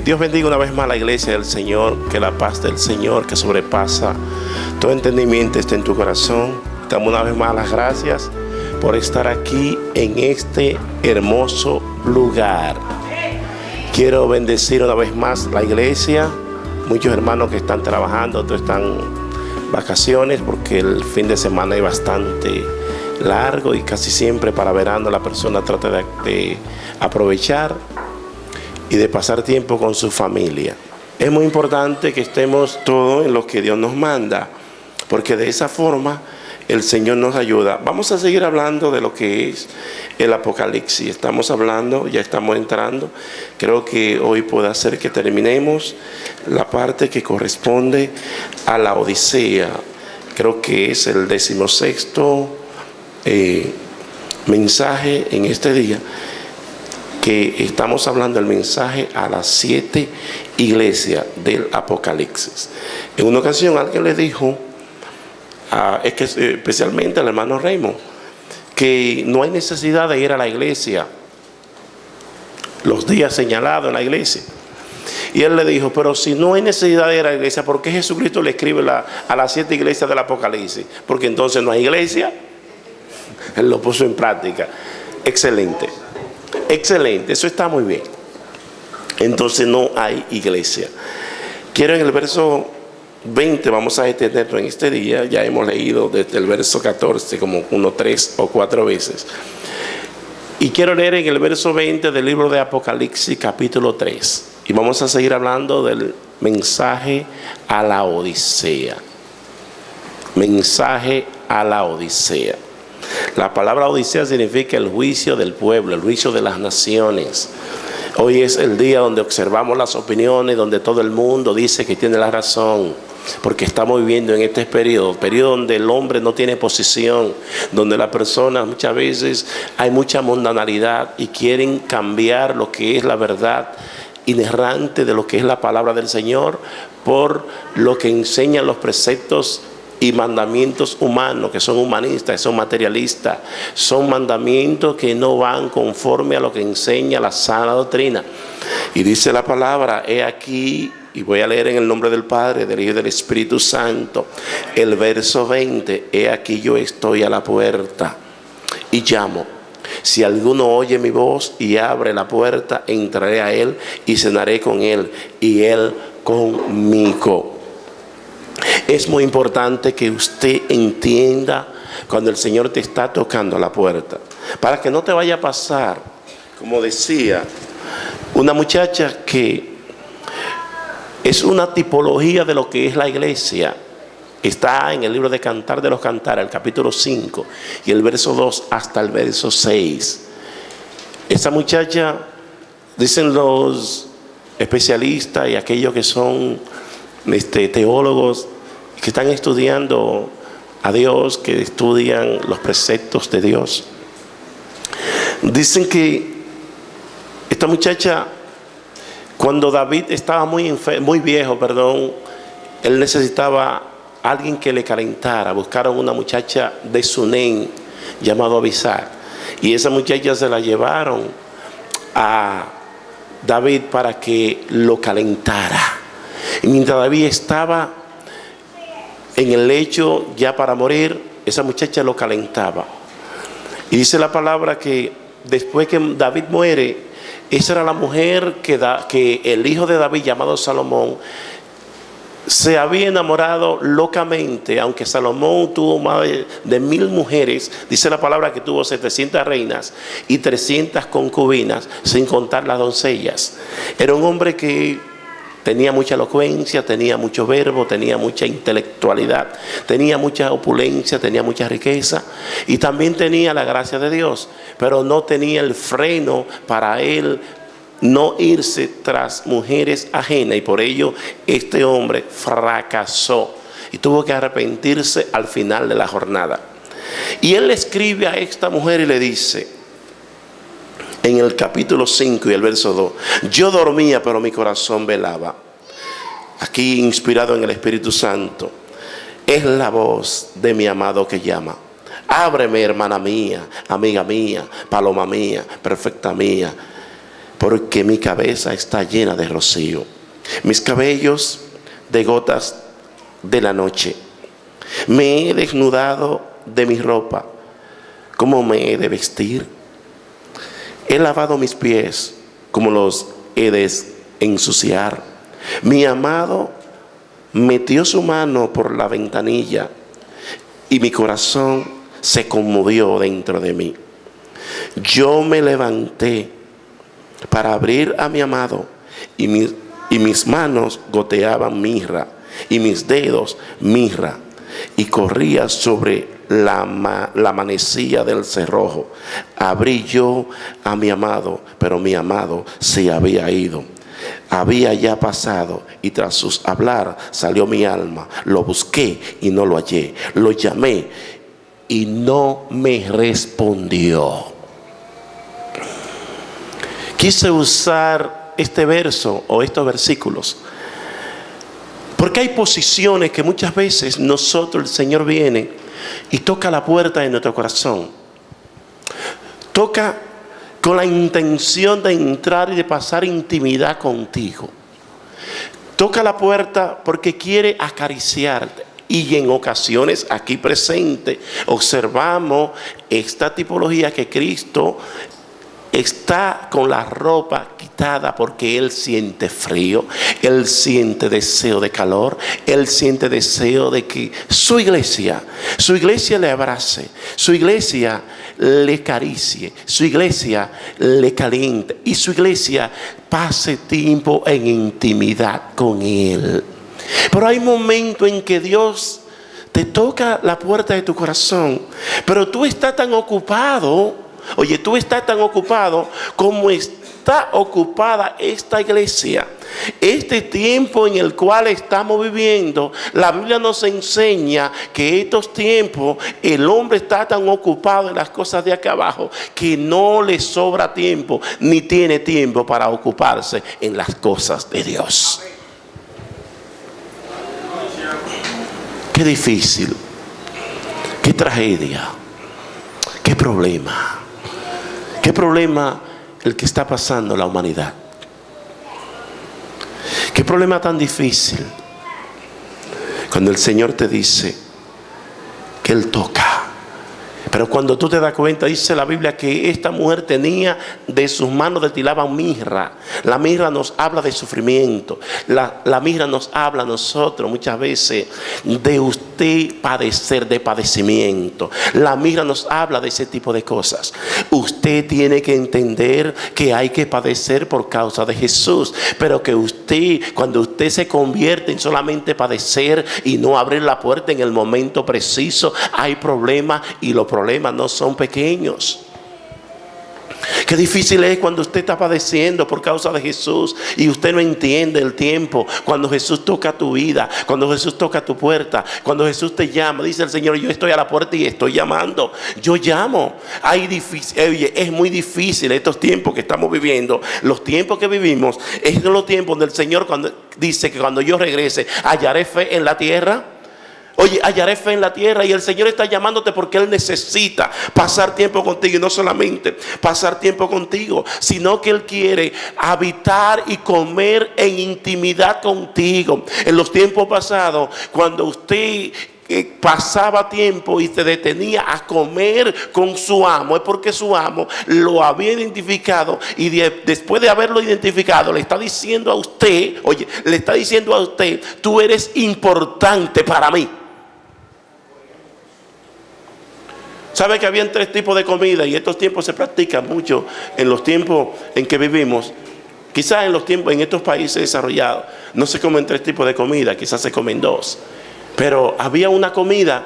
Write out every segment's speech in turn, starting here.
Dios bendiga una vez más a la iglesia del Señor, que la paz del Señor que sobrepasa todo entendimiento esté en tu corazón. Damos una vez más las gracias por estar aquí en este hermoso lugar. Quiero bendecir una vez más la iglesia, muchos hermanos que están trabajando, otros están en vacaciones porque el fin de semana es bastante largo y casi siempre para verano la persona trata de aprovechar y de pasar tiempo con su familia. Es muy importante que estemos todos en lo que Dios nos manda, porque de esa forma el Señor nos ayuda. Vamos a seguir hablando de lo que es el Apocalipsis. Estamos hablando, ya estamos entrando. Creo que hoy puede ser que terminemos la parte que corresponde a la Odisea. Creo que es el 16º mensaje en este día, que estamos hablando del mensaje a las 7 iglesias del Apocalipsis. En una ocasión alguien le dijo, especialmente al hermano Raymond, que no hay necesidad de ir a la iglesia los días señalados en la iglesia. Y él le dijo, pero si no hay necesidad de ir a la iglesia, ¿por qué Jesucristo le escribe a las 7 iglesias del Apocalipsis? Porque entonces no hay iglesia. Él lo puso en práctica. Excelente. Excelente, eso está muy bien. Entonces no hay iglesia. Quiero en el verso 20, vamos a extendernos en este día. Ya hemos leído desde el verso 14 como 3 o 4 veces. Y quiero leer en el verso 20 del libro de Apocalipsis capítulo 3. Y vamos a seguir hablando del mensaje a la Odisea. Mensaje a la Odisea. La palabra Odisea significa el juicio del pueblo, el juicio de las naciones. Hoy es el día donde observamos las opiniones, donde todo el mundo dice que tiene la razón, porque estamos viviendo en este periodo donde el hombre no tiene posición, donde las personas muchas veces hay mucha mundanalidad y quieren cambiar lo que es la verdad inerrante de lo que es la palabra del Señor por lo que enseñan los preceptos y mandamientos humanos, que son humanistas, que son materialistas, son mandamientos que no van conforme a lo que enseña la sana doctrina. Y dice la palabra, he aquí, y voy a leer en el nombre del Padre, del Hijo y del Espíritu Santo, el verso 20, he aquí yo estoy a la puerta y llamo. Si alguno oye mi voz y abre la puerta, entraré a él y cenaré con él y él conmigo. Es muy importante que usted entienda cuando el Señor te está tocando a la puerta, para que no te vaya a pasar, como decía una muchacha, que es una tipología de lo que es la iglesia. Está en el libro de Cantar de los Cantares, el capítulo 5 y el verso 2 hasta el verso 6. Esa muchacha, dicen los especialistas y aquellos que son teólogos que están estudiando a Dios, que estudian los preceptos de Dios, dicen que esta muchacha, cuando David estaba muy viejo, él necesitaba alguien que le calentara. Buscaron una muchacha de Sunem llamada Abisag, y esa muchacha se la llevaron a David para que lo calentara. Y mientras David estaba en el lecho ya para morir, esa muchacha lo calentaba. Y dice la palabra que después que David muere, esa era la mujer que el hijo de David, llamado Salomón, se había enamorado locamente. Aunque Salomón tuvo más de 1000 mujeres, dice la palabra que tuvo 700 reinas y 300 concubinas, sin contar las doncellas. Era un hombre que tenía mucha elocuencia, tenía mucho verbo, tenía mucha intelectualidad, tenía mucha opulencia, tenía mucha riqueza y también tenía la gracia de Dios, pero no tenía el freno para él no irse tras mujeres ajenas, y por ello este hombre fracasó y tuvo que arrepentirse al final de la jornada. Y él le escribe a esta mujer y le dice, en el capítulo 5 y el verso 2, yo dormía pero mi corazón velaba. Aquí inspirado en el Espíritu Santo, es la voz de mi amado que llama. Ábreme, hermana mía, amiga mía, paloma mía, perfecta mía. porque mi cabeza está llena de rocío, mis cabellos de gotas de la noche. Me he desnudado de mi ropa, ¿cómo me he de vestir? He lavado mis pies, como los he de ensuciar. Mi amado metió su mano por la ventanilla y mi corazón se conmovió dentro de mí. Yo me levanté para abrir a mi amado y mis manos goteaban mirra y mis dedos mirra, y corría sobre la manecilla del cerrojo. Abrí yo a mi amado, pero mi amado se había ido. Había ya pasado, y tras sus hablar salió mi alma. Lo busqué y no lo hallé. Lo llamé y no me respondió. Quise usar este verso o estos versículos porque hay posiciones que muchas veces nosotros, el Señor viene y toca la puerta de nuestro corazón. Toca con la intención de entrar y de pasar intimidad contigo. Toca la puerta porque quiere acariciarte. Y en ocasiones aquí presente observamos esta tipología que Cristo está con la ropa quitada porque Él siente frío, Él siente deseo de calor, Él siente deseo de que su iglesia le abrace, su iglesia le acaricie, su iglesia le caliente y su iglesia pase tiempo en intimidad con Él. Pero hay momentos en que Dios te toca la puerta de tu corazón, pero tú estás tan ocupado. Oye, tú estás tan ocupado como está ocupada esta iglesia. Este tiempo en el cual estamos viviendo, la Biblia nos enseña que estos tiempos el hombre está tan ocupado en las cosas de acá abajo que no le sobra tiempo ni tiene tiempo para ocuparse en las cosas de Dios. Qué difícil, qué tragedia, qué problema. ¿Qué problema el que está pasando la humanidad? ¿Qué problema tan difícil? Cuando el Señor te dice que Él toca. Pero cuando tú te das cuenta, dice la Biblia que esta mujer tenía de sus manos destilaban mirra. La mirra nos habla de sufrimiento. La mirra nos habla a nosotros muchas veces de usted padecer, de padecimiento. La mirra nos habla de ese tipo de cosas. Usted tiene que entender que hay que padecer por causa de Jesús. Pero que usted, cuando usted se convierte en solamente padecer y no abrir la puerta en el momento preciso, hay problemas y los problemas no son pequeños. Qué difícil es cuando usted está padeciendo por causa de Jesús y usted no entiende el tiempo. Cuando Jesús toca tu vida, cuando Jesús toca tu puerta, cuando Jesús te llama, dice el Señor: yo estoy a la puerta y estoy llamando. Yo llamo. Es muy difícil estos tiempos que estamos viviendo. Los tiempos que vivimos es los tiempos donde el Señor dice que cuando yo regrese hallaré fe en la tierra. Oye, hallaré fe en la tierra, y el Señor está llamándote porque Él necesita pasar tiempo contigo. Y no solamente pasar tiempo contigo, sino que Él quiere habitar y comer en intimidad contigo. En los tiempos pasados, cuando usted pasaba tiempo y se detenía a comer con su amo, es porque su amo lo había identificado, y después de haberlo identificado le está diciendo a usted, oye, le está diciendo a usted: tú eres importante para mí. ¿Sabe que habían 3 tipos de comida? Y estos tiempos se practican mucho en los tiempos en que vivimos. Quizás en los tiempos, en estos países desarrollados, no se comen 3 tipos de comida, quizás se comen 2. Pero había una comida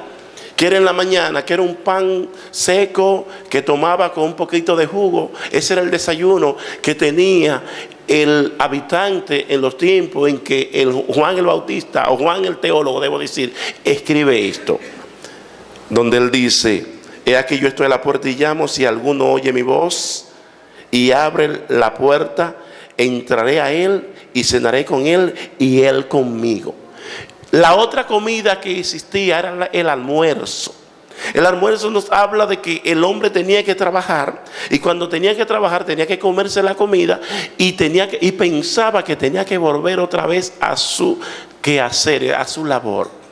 que era en la mañana, que era un pan seco que tomaba con un poquito de jugo. Ese era el desayuno que tenía el habitante en los tiempos en que el Juan el Bautista, o Juan el teólogo, debo decir, escribe esto, donde él dice: he aquí yo estoy a la puerta y llamo, si alguno oye mi voz y abre la puerta, entraré a él y cenaré con él y él conmigo. La otra comida que existía era el almuerzo. El almuerzo nos habla de que el hombre tenía que trabajar, y cuando tenía que trabajar tenía que comerse la comida y pensaba que tenía que volver otra vez a su quehacer, a su labor.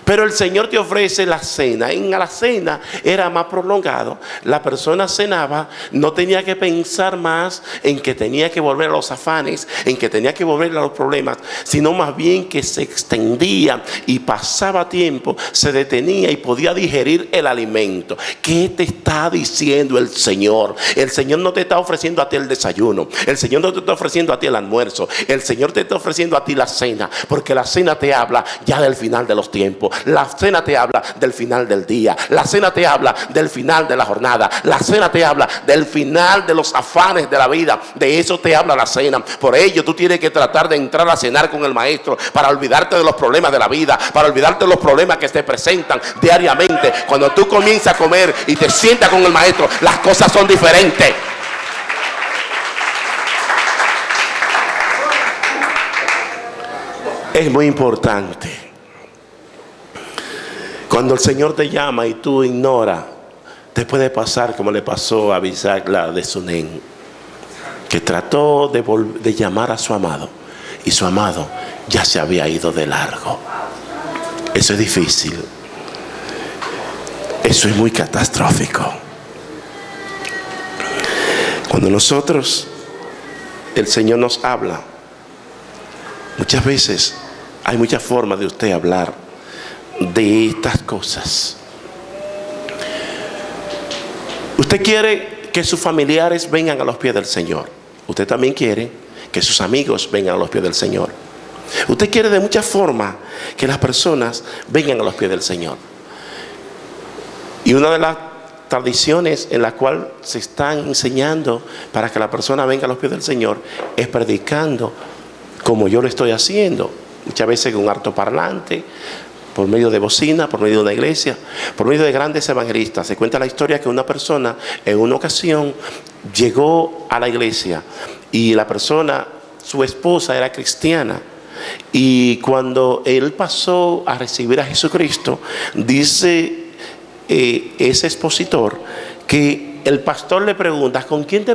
Pero el Señor te ofrece la cena. En la cena era más prolongado. La persona cenaba, no tenía que pensar más en que tenía que volver a los afanes, en que tenía que volver a los problemas, sino más bien que se extendía y pasaba tiempo, se detenía y podía digerir el alimento. ¿Qué te está diciendo el Señor? El Señor no te está ofreciendo a ti el desayuno. El Señor no te está ofreciendo a ti el almuerzo. El Señor te está ofreciendo a ti la cena, porque la cena te habla ya del final de los tiempos. La cena te habla del final del día. La cena te habla del final de la jornada. La cena te habla del final de los afanes de la vida. De eso te habla la cena. Por ello tú tienes que tratar de entrar a cenar con el Maestro, para olvidarte de los problemas de la vida, para olvidarte de los problemas que te presentan diariamente. Cuando tú comienzas a comer y te sientas con el Maestro, las cosas son diferentes. Es muy importante. Cuando el Señor te llama y tú ignoras, te puede pasar como le pasó a Abisag, la de Sunén, que trató de llamar a su amado y su amado ya se había ido de largo. Eso es difícil. Eso es muy catastrófico. Cuando nosotros, el Señor nos habla, muchas veces hay muchas formas de usted hablar de estas cosas. Usted quiere que sus familiares vengan a los pies del Señor. Usted también quiere que sus amigos vengan a los pies del Señor. Usted quiere de muchas formas que las personas vengan a los pies del Señor. Y una de las tradiciones en la cual se están enseñando para que la persona venga a los pies del Señor es predicando como yo lo estoy haciendo. Muchas veces con un altoparlante, por medio de bocina, por medio de una iglesia, por medio de grandes evangelistas. Se cuenta la historia que una persona en una ocasión llegó a la iglesia y la persona, su esposa era cristiana, y cuando él pasó a recibir a Jesucristo, dice ese expositor que el pastor le pregunta: ¿quién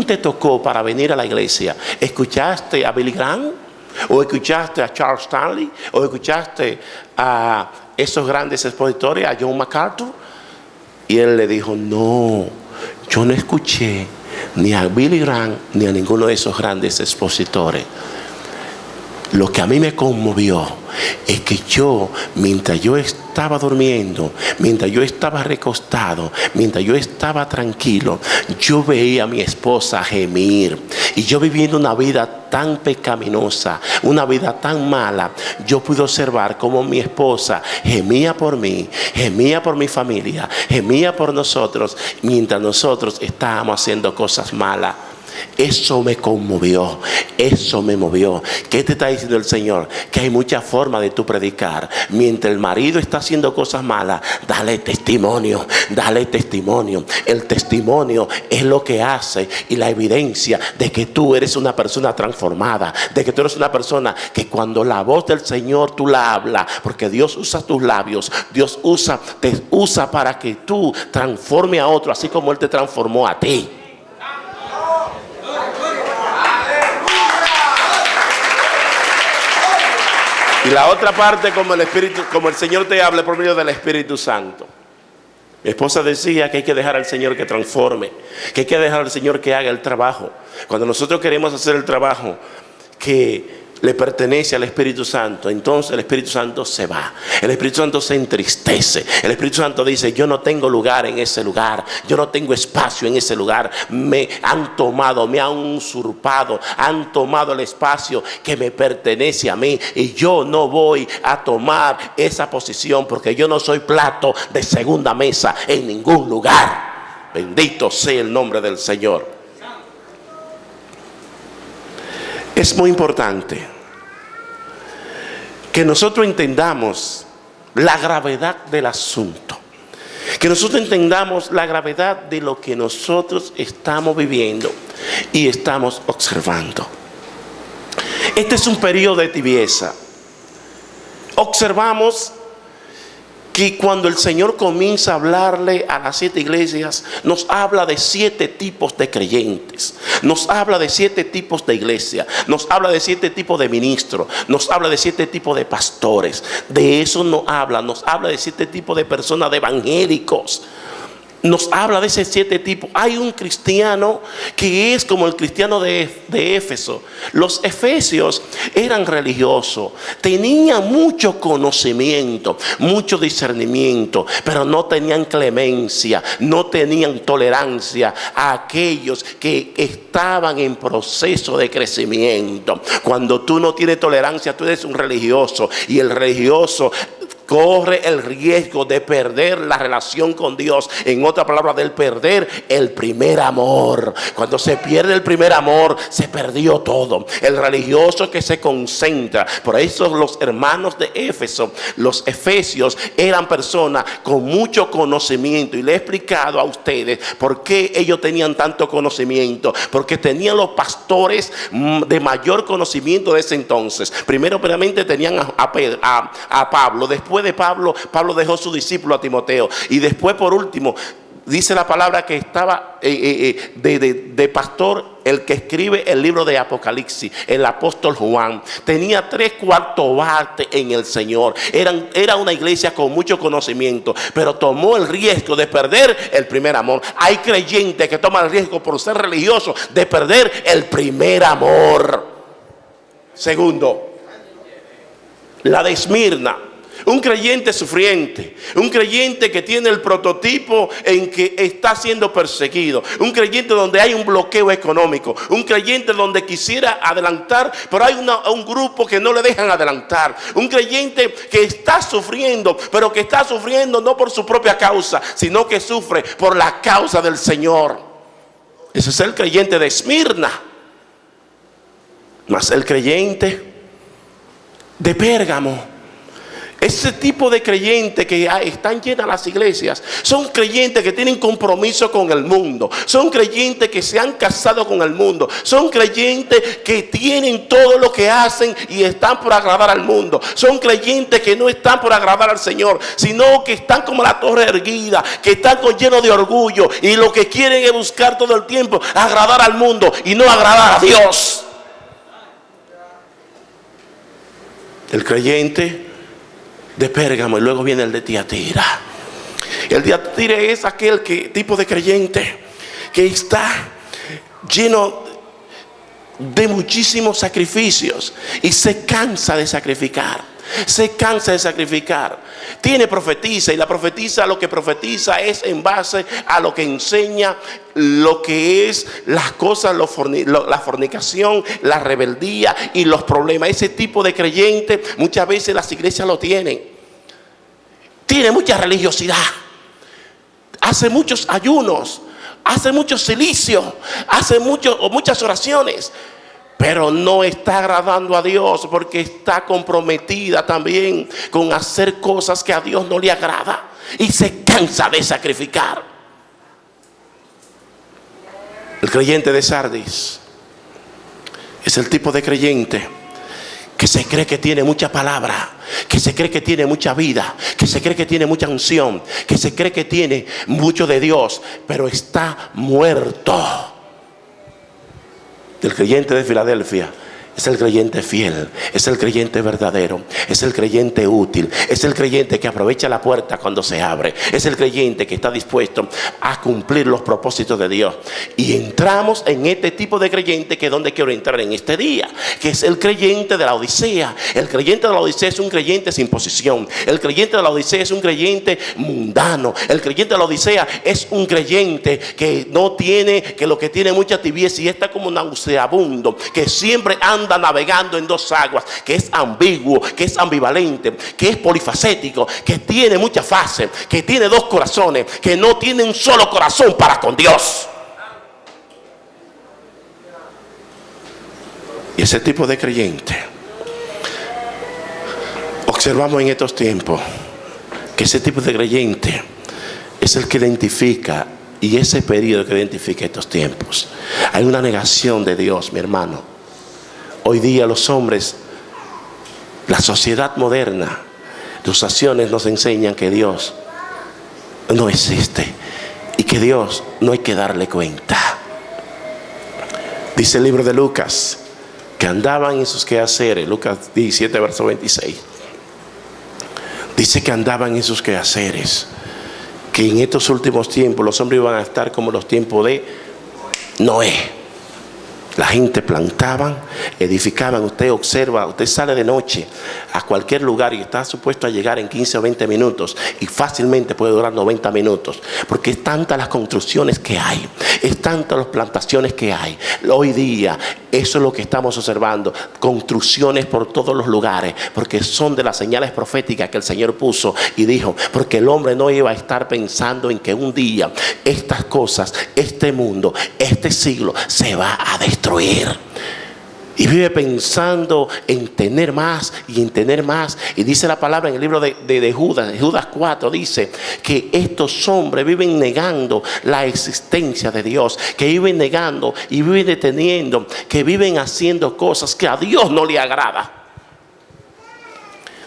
te tocó para venir a la iglesia? ¿Escuchaste a Billy Graham? ¿O escuchaste a Charles Stanley? ¿O escuchaste a esos grandes expositores, a John MacArthur? Y él le dijo: no, yo no escuché ni a Billy Graham ni a ninguno de esos grandes expositores. Lo que a mí me conmovió es que mientras yo estaba durmiendo, mientras yo estaba recostado, mientras yo estaba tranquilo, yo veía a mi esposa gemir. Y yo viviendo una vida tan pecaminosa, una vida tan mala, yo pude observar cómo mi esposa gemía por mí, gemía por mi familia, gemía por nosotros, mientras nosotros estábamos haciendo cosas malas. Eso me conmovió, eso me movió. ¿Qué te está diciendo el Señor? Que hay muchas formas de tú predicar. Mientras el marido está haciendo cosas malas, dale testimonio, dale testimonio. El testimonio es lo que hace y la evidencia de que tú eres una persona transformada, de que tú eres una persona que cuando la voz del Señor tú la hablas, porque Dios usa tus labios, Dios te usa para que tú transformes a otro, así como Él te transformó a ti. Y la otra parte, como el Señor te habla por medio del Espíritu Santo. Mi esposa decía que hay que dejar al Señor que transforme, que hay que dejar al Señor que haga el trabajo. Cuando nosotros queremos hacer el trabajo que le pertenece al Espíritu Santo, entonces el Espíritu Santo se va, el Espíritu Santo se entristece, el Espíritu Santo dice: yo no tengo lugar en ese lugar, yo no tengo espacio en ese lugar, me han tomado, me han usurpado, han tomado el espacio que me pertenece a mí, y yo no voy a tomar esa posición, porque yo no soy plato de segunda mesa en ningún lugar. Bendito sea el nombre del Señor. Es muy importante que nosotros entendamos la gravedad del asunto, que nosotros entendamos la gravedad de lo que nosotros estamos viviendo y estamos observando. Este es un periodo de tibieza. Observamos que cuando el Señor comienza a hablarle a las 7 iglesias, nos habla de 7 tipos de creyentes, nos habla de 7 tipos de iglesia, nos habla de 7 tipos de ministros, nos habla de 7 tipos de pastores. De eso nos habla de 7 tipos de personas, de evangélicos. Nos habla de ese 7 tipos. Hay un cristiano que es como el cristiano de Éfeso. Los efesios eran religiosos, tenían mucho conocimiento, mucho discernimiento, pero no tenían clemencia, no tenían tolerancia a aquellos que estaban en proceso de crecimiento. Cuando tú no tienes tolerancia, tú eres un religioso, y el religioso corre el riesgo de perder la relación con Dios. En otra palabra, del perder el primer amor. Cuando se pierde el primer amor, se perdió todo. El religioso que se concentra. Por eso los hermanos de Éfeso, los efesios, eran personas con mucho conocimiento. Y le he explicado a ustedes por qué ellos tenían tanto conocimiento. Porque tenían los pastores de mayor conocimiento de ese entonces. Primero, primeramente, tenían a Pablo. Después de Pablo dejó su discípulo a Timoteo. Y después, por último, dice la palabra que estaba de pastor el que escribe el libro de Apocalipsis, el apóstol Juan. Tenía 3/4 partes en el Señor. Era una iglesia con mucho conocimiento, pero tomó el riesgo de perder el primer amor. Hay creyentes que toman el riesgo, por ser religiosos, de perder el primer amor. Segundo, la de Esmirna. Un creyente sufriente, un creyente que tiene el prototipo en que está siendo perseguido, un creyente donde hay un bloqueo económico, un creyente donde quisiera adelantar, pero hay un grupo que no le dejan adelantar, un creyente que está sufriendo, pero que está sufriendo no por su propia causa, sino que sufre por la causa del Señor. Ese es el creyente de Esmirna. Mas el creyente de Pérgamo, ese tipo de creyentes que están llenas las iglesias, son creyentes que tienen compromiso con el mundo, son creyentes que se han casado con el mundo, son creyentes que tienen todo lo que hacen y están por agradar al mundo, son creyentes que no están por agradar al Señor, sino que están como la torre erguida, que están llenos de orgullo, y lo que quieren es buscar todo el tiempo agradar al mundo y no agradar a Dios. El creyente de Pérgamo, y luego viene el de Tiatira. El de Tiatira es aquel tipo de creyente que está lleno de muchísimos sacrificios y se cansa de sacrificar. Profetiza, y la profetiza, lo que profetiza es en base a lo que enseña, lo que es las cosas, la fornicación, la rebeldía y los problemas. Ese tipo de creyente muchas veces las iglesias lo tienen. Tiene mucha religiosidad, hace muchos ayunos, hace mucho silicio, hace muchas oraciones, pero no está agradando a Dios, porque está comprometida también con hacer cosas que a Dios no le agrada, y se cansa de sacrificar. El creyente de Sardis es el tipo de creyente que se cree que tiene mucha palabra, que se cree que tiene mucha vida, que se cree que tiene mucha unción, que se cree que tiene mucho de Dios, pero está muerto. El creyente de Filadelfia es el creyente fiel, es el creyente verdadero, es el creyente útil, es el creyente que aprovecha la puerta cuando se abre, es el creyente que está dispuesto a cumplir los propósitos de Dios. Y entramos en este tipo de creyente, que es donde quiero entrar en este día, que es el creyente de la Odisea. El creyente de la Odisea es un creyente sin posición. El creyente de la Odisea es un creyente mundano. El creyente de la Odisea es un creyente que no tiene, que lo que tiene mucha tibieza y está como nauseabundo, que siempre anda navegando en dos aguas, que es ambiguo, que es ambivalente, que es polifacético, que tiene muchas fases, que tiene dos corazones, que no tiene un solo corazón para con Dios. Y ese tipo de creyente, observamos en estos tiempos que ese tipo de creyente es el que identifica, y ese periodo que identifica estos tiempos. Hay una negación de Dios, mi hermano. Hoy día los hombres, la sociedad moderna, Tus acciones nos enseñan que Dios no existe y que Dios no hay que darle cuenta. Dice el libro de Lucas que andaban en sus quehaceres. Lucas 17, verso 26. Dice que andaban en sus quehaceres, que en estos últimos tiempos los hombres iban a estar como los tiempos de Noé. La gente plantaban, edificaban. Usted observa, usted sale de noche a cualquier lugar y está supuesto a llegar en 15 o 20 minutos y fácilmente puede durar 90 minutos, porque es tantas las construcciones que hay, es tantas las plantaciones que hay. Hoy día eso es lo que estamos observando, construcciones por todos los lugares, porque son de las señales proféticas que el Señor puso y dijo, porque el hombre no iba a estar pensando en que un día estas cosas, este mundo, este siglo se va a destruir. Y vive pensando en tener más y en tener más. Y dice la palabra en el libro de Judas 4, dice que estos hombres viven negando la existencia de Dios, que viven negando y viven deteniendo, que viven haciendo cosas que a Dios no le agrada.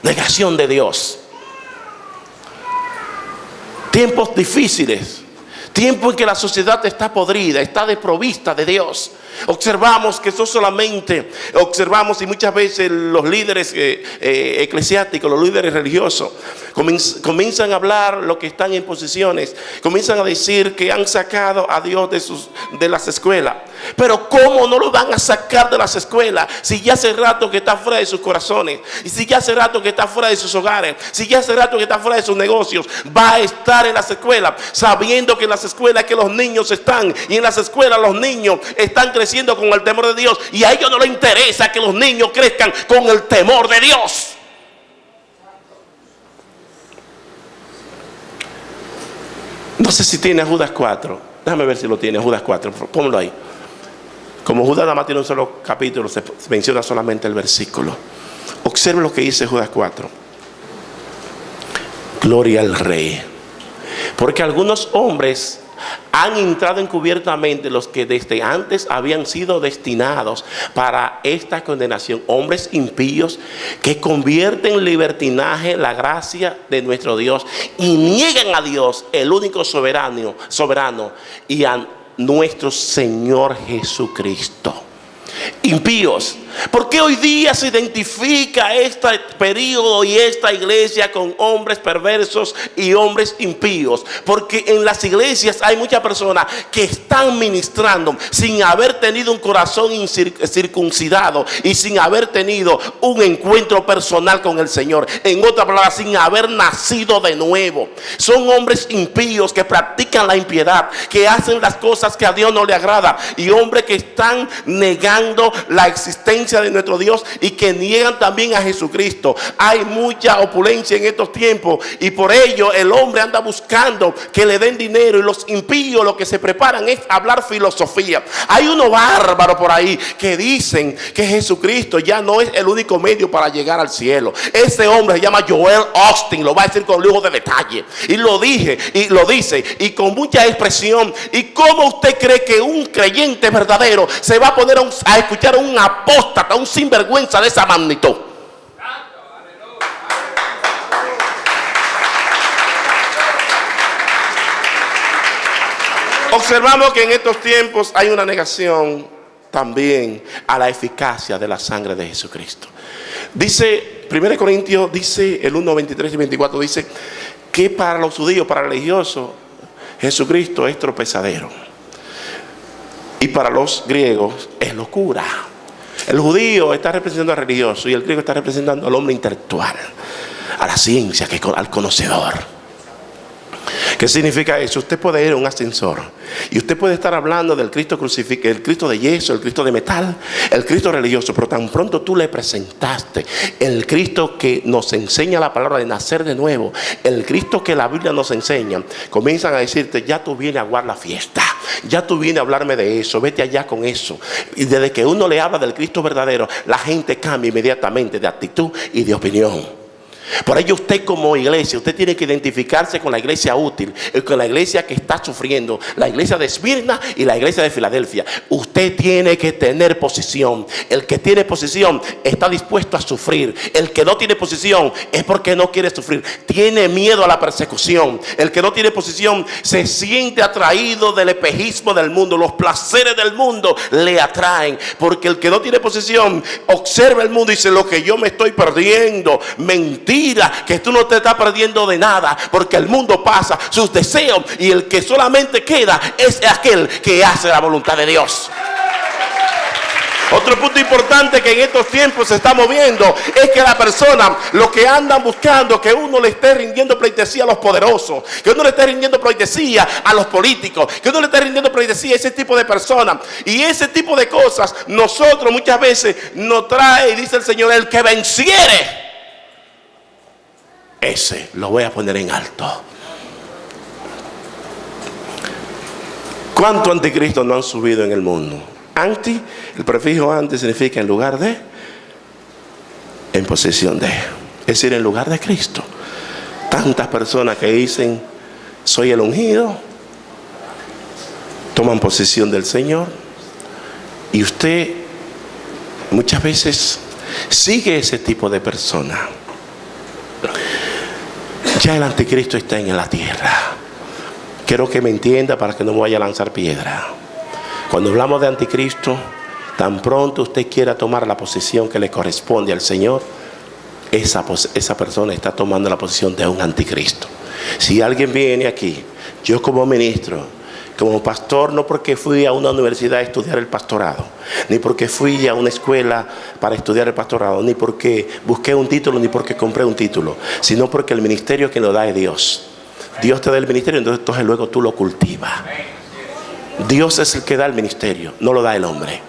Negación de Dios. Tiempos difíciles, tiempo en que la sociedad está podrida, está desprovista de Dios. Observamos que eso solamente observamos, y muchas veces los líderes eclesiásticos, los líderes religiosos comienzan a hablar, lo que están en posiciones, comienzan a decir que han sacado a Dios de las escuelas. Pero ¿cómo no lo van a sacar de las escuelas si ya hace rato que está fuera de sus corazones, y si ya hace rato que está fuera de sus hogares, si ya hace rato que está fuera de sus negocios? Va a estar en las escuelas, sabiendo que en las escuelas que los niños están, y en las escuelas los niños están creciendo con el temor de Dios, y a ellos no les interesa que los niños crezcan con el temor de Dios. No sé si tiene Judas 4. Déjame ver si lo tiene, Judas 4. Pónmelo ahí. Como Judas nada más tiene un solo capítulo, se menciona solamente el versículo. Observe lo que dice Judas 4. Gloria al Rey. Porque algunos hombres han entrado encubiertamente, los que desde antes habían sido destinados para esta condenación, hombres impíos que convierten en libertinaje la gracia de nuestro Dios y niegan a Dios, el único soberano, y a nuestro Señor Jesucristo. Impíos. ¿Por qué hoy día se identifica este periodo y esta iglesia con hombres perversos y hombres impíos? Porque en las iglesias hay muchas personas que están ministrando sin haber tenido un corazón circuncidado y sin haber tenido un encuentro personal con el Señor. En otras palabras, sin haber nacido de nuevo. Son hombres impíos que practican la impiedad, que hacen las cosas que a Dios no le agrada, y hombres que están negando la existencia de nuestro Dios y que niegan también a Jesucristo. Hay mucha opulencia en estos tiempos, y por ello el hombre anda buscando que le den dinero, y los impíos lo que se preparan es hablar filosofía. Hay unos bárbaros por ahí que dicen que Jesucristo ya no es el único medio para llegar al cielo. Ese hombre se llama Joel Austin, lo va a decir con lujo de detalle, y lo dice y con mucha expresión. ¿Y cómo usted cree que un creyente verdadero se va a poner a escuchar a un apóstata, un sinvergüenza de esa magnitud? Observamos que en estos tiempos hay una negación también a la eficacia de la sangre de Jesucristo. Dice 1 Corintios, dice el 1, 23 y 24, dice que para los judíos, para los religiosos, Jesucristo es tropezadero, y para los griegos es locura. El judío está representando al religioso, y el griego está representando al hombre intelectual, a la ciencia, al conocedor. ¿Qué significa eso? Usted puede ir a un ascensor y usted puede estar hablando del Cristo crucificado, el Cristo de yeso, el Cristo de metal, el Cristo religioso, pero tan pronto tú le presentaste el Cristo que nos enseña la palabra de nacer de nuevo, el Cristo que la Biblia nos enseña, comienzan a decirte: ya tú vienes a guardar la fiesta, ya tú vienes a hablarme de eso, vete allá con eso. Y desde que uno le habla del Cristo verdadero, la gente cambia inmediatamente de actitud y de opinión. Por ello usted como iglesia, usted tiene que identificarse con la iglesia útil, con la iglesia que está sufriendo, la iglesia de Esmirna y la iglesia de Filadelfia. Usted tiene que tener posición. El que tiene posición está dispuesto a sufrir. El que no tiene posición es porque no quiere sufrir. Tiene miedo a la persecución. El que no tiene posición se siente atraído del espejismo del mundo. Los placeres del mundo le atraen. Porque el que no tiene posición observa el mundo y dice: lo que yo me estoy perdiendo. Mentira, que tú no te estás perdiendo de nada, porque el mundo pasa, sus deseos, y el que solamente queda es aquel que hace la voluntad de Dios. Otro punto importante que en estos tiempos se está moviendo es que la persona, lo que andan buscando, que uno le esté rindiendo pleitesía a los poderosos, que uno le esté rindiendo pleitesía a los políticos, que uno le esté rindiendo pleitesía a ese tipo de personas. Y ese tipo de cosas nosotros muchas veces nos trae, y dice el Señor: el que venciere, ese lo voy a poner en alto. ¿Cuántos anticristos no han subido en el mundo? Anti, el prefijo anti significa en lugar de, en posesión de, es decir, en lugar de Cristo. Tantas personas que dicen: soy el ungido, toman posesión del Señor, y usted muchas veces sigue ese tipo de persona. Ya el anticristo está en la tierra. Quiero que me entienda para que no me vaya a lanzar piedra. Cuando hablamos de anticristo, tan pronto usted quiera tomar la posición que le corresponde al Señor, esa persona está tomando la posición de un anticristo. Si alguien viene aquí, yo como ministro, como pastor, no porque fui a una universidad a estudiar el pastorado, ni porque fui a una escuela para estudiar el pastorado, ni porque busqué un título, ni porque compré un título, sino porque el ministerio que lo da es Dios. Dios te da el ministerio, entonces luego tú lo cultivas. Dios es el que da el ministerio, no lo da el hombre.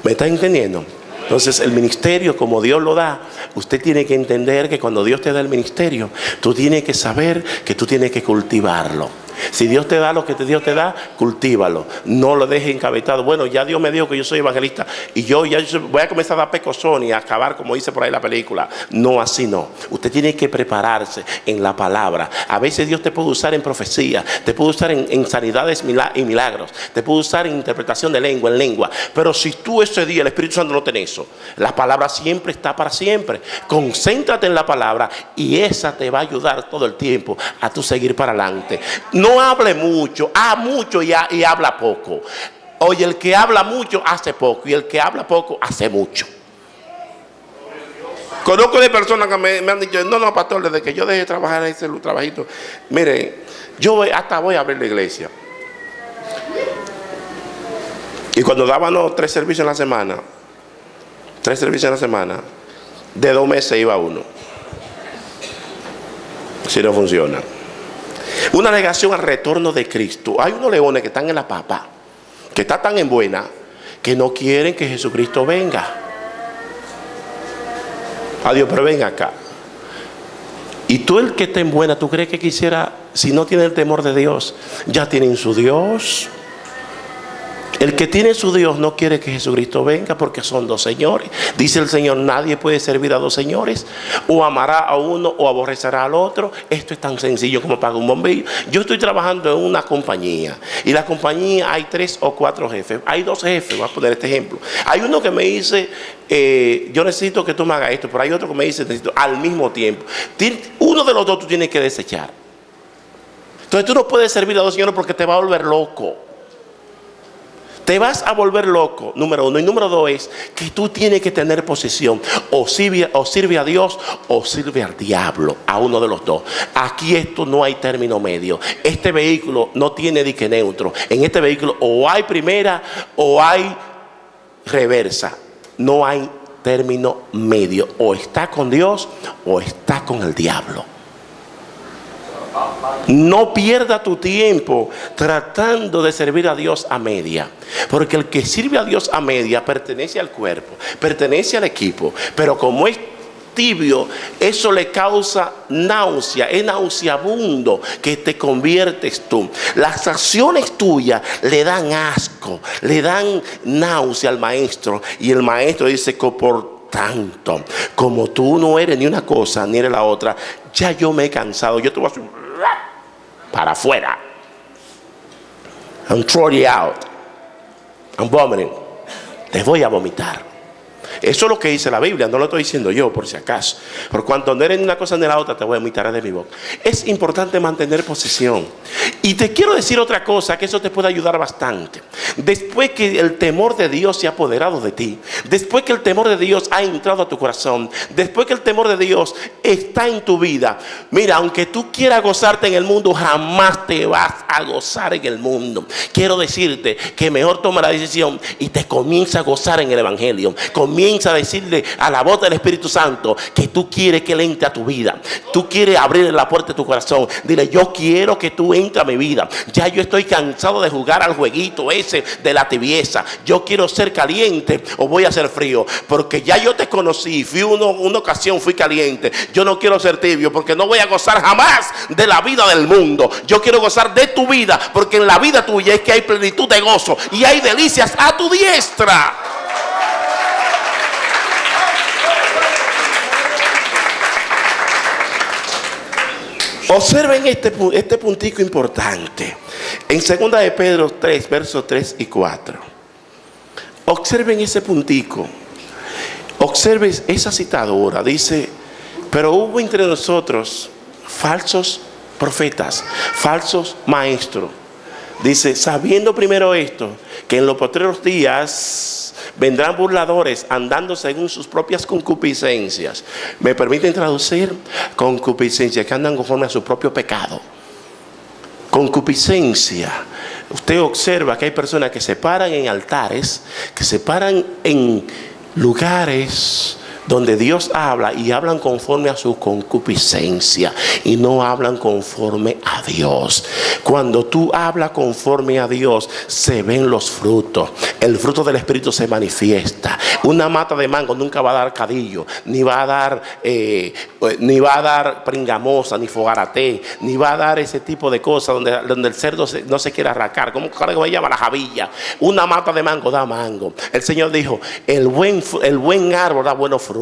¿Me está entendiendo? Entonces el ministerio, como Dios lo da, usted tiene que entender que cuando Dios te da el ministerio, tú tienes que saber que tú tienes que cultivarlo. Si Dios te da lo que Dios te da, cultívalo. No lo dejes encabezado. Bueno, ya Dios me dijo que yo soy evangelista y yo ya voy a comenzar a dar pecozón y a acabar como dice por ahí la película. No, así no. Usted tiene que prepararse en la palabra. A veces Dios te puede usar en profecía, te puede usar en sanidades y milagros, te puede usar en interpretación de lengua, en lengua. Pero si tú ese día el Espíritu Santo no tenés eso, la palabra siempre está para siempre. Concéntrate en la palabra y esa te va a ayudar todo el tiempo a tú seguir para adelante. No hable mucho, mucho y habla poco. Oye, el que habla mucho hace poco, y el que habla poco hace mucho. Conozco de personas que me han dicho: no, pastor, desde que yo dejé de trabajar en ese trabajito, miren, yo hasta voy a abrir la iglesia. Y cuando dábamos 3 servicios en la semana, de 2 meses iba uno. Si no funciona. Una negación al retorno de Cristo. Hay unos leones que están en la papa, que están tan en buena, que no quieren que Jesucristo venga. Adiós, pero ven acá. Y tú, el que está en buena, ¿tú crees que quisiera, si no tiene el temor de Dios, ya tienen su Dios? El que tiene su Dios no quiere que Jesucristo venga, porque son 2 señores. Dice el Señor: nadie puede servir a 2 señores. O amará a uno o aborrecerá al otro. Esto es tan sencillo como apagar un bombillo. Yo estoy trabajando en una compañía, y la compañía hay 3 o 4 jefes. Hay 2 jefes, voy a poner este ejemplo. Hay uno que me dice: yo necesito que tú me hagas esto. Pero hay otro que me dice: necesito al mismo tiempo. Uno de los 2 tú tienes que desechar. Entonces tú no puedes servir a 2 señores, porque te va a volver loco. Te vas a volver loco, número 1. Y número 2 es que tú tienes que tener posición. O sirve a Dios o sirve al diablo, a uno de los 2. Aquí esto no hay término medio. Este vehículo no tiene dique neutro. En este vehículo o hay primera o hay reversa. No hay término medio. O está con Dios o está con el diablo. No pierda tu tiempo tratando de servir a Dios a media, porque el que sirve a Dios a media pertenece al cuerpo, pertenece al equipo, pero como es tibio, eso le causa náusea, es nauseabundo que te conviertes tú. Las acciones tuyas le dan asco, le dan náusea al maestro, y el maestro dice que por tanto, como tú no eres ni una cosa ni eres la otra, ya yo me he cansado. Yo te voy a hacer para afuera. I'm throwing you out. I'm vomiting. Te voy a vomitar. Eso es lo que dice la Biblia, no lo estoy diciendo yo por si acaso. Por cuanto no eres ni una cosa ni la otra, te voy a vomitar de mi boca. Es importante mantener posición. Y te quiero decir otra cosa, que eso te puede ayudar bastante. Después que el temor de Dios se ha apoderado de ti, después que el temor de Dios ha entrado a tu corazón, después que el temor de Dios está en tu vida, mira, aunque tú quieras gozarte en el mundo, jamás te vas a gozar en el mundo. Quiero decirte que mejor toma la decisión y te comienza a gozar en el Evangelio. Comienza a decirle a la voz del Espíritu Santo que tú quieres que Él entre a tu vida. Tú quieres abrirle la puerta de tu corazón. Dile, yo quiero que tú entres a mi vida. Ya yo estoy cansado de jugar al jueguito ese de la tibieza. Yo quiero ser caliente o voy a ser frío, porque ya yo te conocí. Una ocasión fui caliente. Yo no quiero ser tibio, porque no voy a gozar jamás de la vida del mundo. Yo quiero gozar de tu vida, porque en la vida tuya es que hay plenitud de gozo y hay delicias a tu diestra. Observen este puntico importante. En 2 de Pedro 3, versos 3 y 4. Observen ese puntico. Observen esa citadura. Dice, pero hubo entre nosotros falsos profetas, falsos maestros. Dice, sabiendo primero esto, que en los postreros días vendrán burladores andando según sus propias concupiscencias. ¿Me permiten traducir? Concupiscencia, que andan conforme a su propio pecado. Concupiscencia. Usted observa que hay personas que se paran en altares, que se paran en lugares donde Dios habla y hablan conforme a su concupiscencia y no hablan conforme a Dios. Cuando tú hablas conforme a Dios, se ven los frutos. El fruto del Espíritu se manifiesta. Una mata de mango nunca va a dar cadillo, ni va a dar pringamosa, ni fogarate, ni va a dar ese tipo de cosas donde el cerdo no se quiere arrancar. ¿Cómo se llama? La javilla. Una mata de mango da mango. El Señor dijo, el buen árbol da buenos frutos.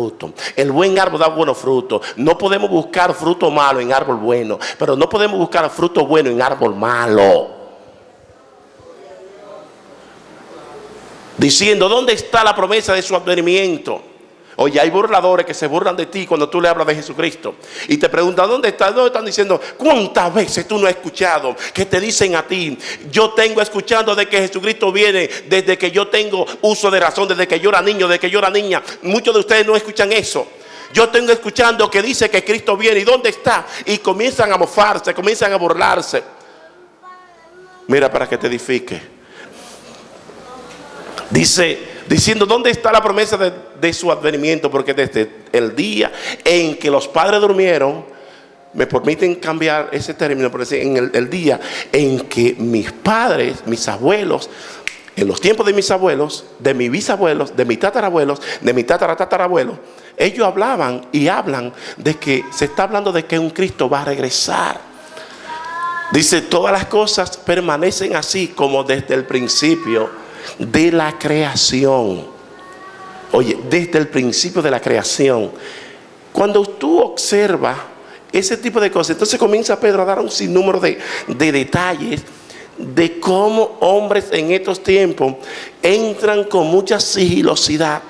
El buen árbol da buenos frutos. No podemos buscar fruto malo en árbol bueno, pero no podemos buscar fruto bueno en árbol malo. Diciendo, ¿dónde está la promesa de su advenimiento? Oye, hay burladores que se burlan de ti cuando tú le hablas de Jesucristo y te preguntan, ¿dónde está? ¿Dónde están diciendo? ¿Cuántas veces tú no has escuchado que te dicen a ti? Yo tengo escuchando de que Jesucristo viene desde que yo tengo uso de razón, desde que yo era niño, desde que yo era niña. Muchos de ustedes no escuchan eso. Yo tengo escuchando que dice que Cristo viene. ¿Y dónde está? Y comienzan a mofarse, comienzan a burlarse. Mira, para que te edifique. Diciendo, ¿dónde está la promesa de su advenimiento? Porque desde el día en que los padres durmieron, me permiten cambiar ese término, por decir, en el día en que mis padres, mis abuelos, en los tiempos de mis abuelos, de mis bisabuelos, de mis tatarabuelos, de mis tatarabuelos, ellos hablaban y hablan de que se está hablando de que un Cristo va a regresar. Dice, todas las cosas permanecen así como desde el principio de la creación. Oye, desde el principio de la creación. Cuando tú observas ese tipo de cosas, entonces comienza Pedro a dar un sinnúmero de detalles de cómo hombres en estos tiempos entran con mucha sigilosidad,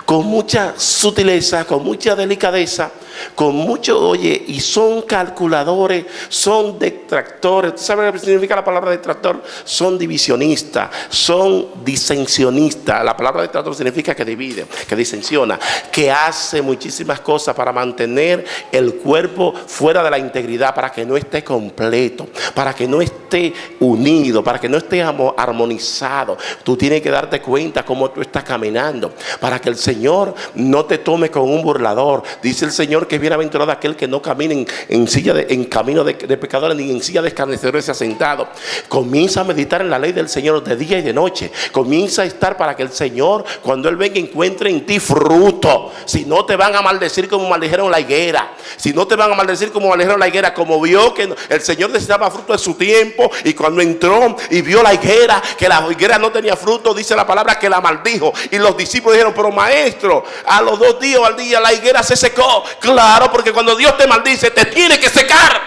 con mucha sutileza, con mucha delicadeza, con mucho, oye, y son calculadores, son detractores. ¿Tú sabes lo que significa la palabra detractor? Son divisionistas, son disensionistas. La palabra detractor significa que divide, que disensiona, que hace muchísimas cosas para mantener el cuerpo fuera de la integridad, para que no esté completo, para que no esté unido, para que no esté armonizado. Tú tienes que darte cuenta cómo tú estás caminando, para que el Señor no te tome con un burlador. Dice el Señor Señor que bienaventurado aquel que no camina en camino de pecadores, ni en silla de escarnecedores se ha sentado. Comienza a meditar en la ley del Señor de día y de noche. Comienza a estar para que el Señor, cuando Él venga, encuentre en ti fruto. Si no, te van a maldecir como maldijeron la higuera. Si no, te van a maldecir como maldijeron la higuera. Como vio que el Señor necesitaba fruto en su tiempo, y cuando entró y vio la higuera, que la higuera no tenía fruto, dice la palabra que la maldijo. Y los discípulos dijeron: pero maestro, a los 2 días o al día la higuera se secó. Claro, porque cuando Dios te maldice, te tiene que secar.